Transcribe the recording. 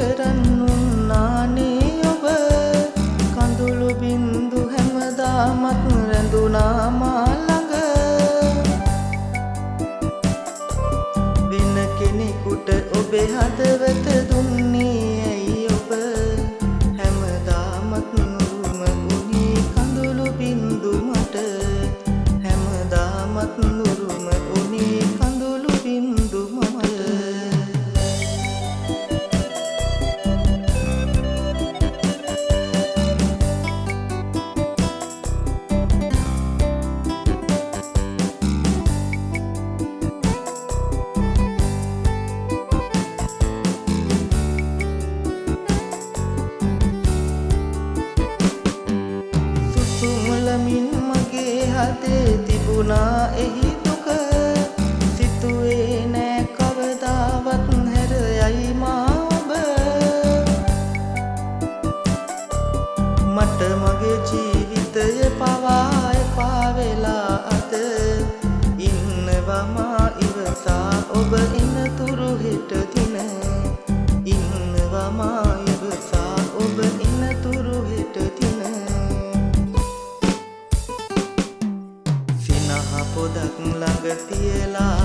කරන්නුන්නානේ ඔබ කඳුළු බින්දු හැමදාමත් රැඳුනා මා ළඟ වෙන කෙනෙකුට ඔබේ හදවත දුන්නේ ඇයි ඔබ හැමදාමත් නුරුම උනේ කඳුළු බින්දු මට හැමදාමත් නුරුම උනේ කඳුළු බින්දු මට සුසුමලමින් මගේ හදේ තිබුණා එහි දුක සිතුවේ නෑ කවදාවත් හැර යයි මා ඔබ මට මගේ ජීවිතය පවා එපා වෙලා අද ඉන්නවා මා ඉවසා ඔබ ඉන්නතුරු හෙට දින ඉන්නවා මා ඉවසා ඔබ ඉන්නතුරු හෙට දින සිනහ පොදක් ළඟ තියලා